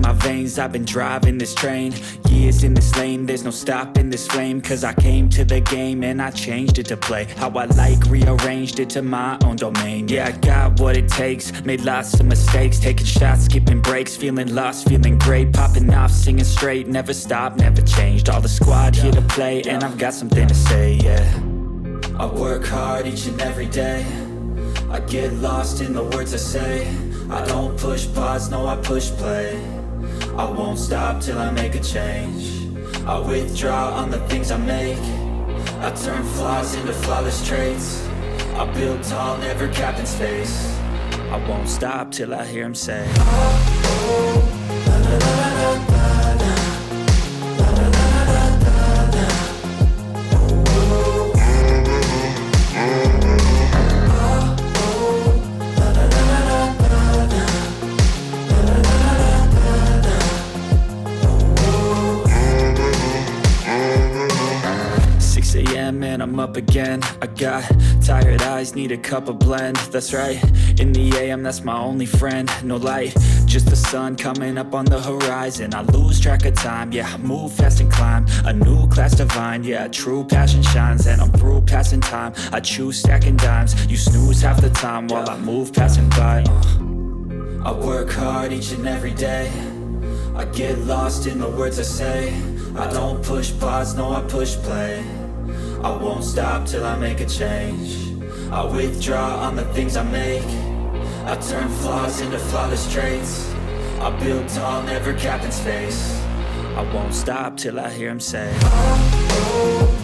my veins, I've been driving this train. Years in this lane, there's no stopping this flame. Cause I came to the game and I changed it to play how I like, rearranged it to my own domain. Yeah, I got what it takes, made lots of mistakes, taking shots, skipping breaks, feeling lost, feeling great, popping off, singing straight, never stopped, never changed. All the squad here to play, and I've got something to say, yeah. I work hard each and every day, I get lost in the words I say. I don't push pause, no I push play. I won't stop till I make a change. I withdraw on the things I make. I turn flaws into flawless traits. I build tall, never capped in space. I won't stop till I hear him say, oh, oh, la, la, la, la, la, la. And I'm up again. I got tired eyes, need a cup of blend. That's right, in the AM, that's my only friend. No light, just the sun coming up on the horizon. I lose track of time, yeah, I move fast and climb a new class divine, yeah, true passion shines. And I'm through passing time, I choose stacking dimes. You snooze half the time while I move passing by. I work hard each and every day, I get lost in the words I say. I don't push pause, no I push play. I won't stop till I make a change. I withdraw on the things I make. I turn flaws into flawless traits. I build tall, never capped in space. I won't stop till I hear him say, oh, oh.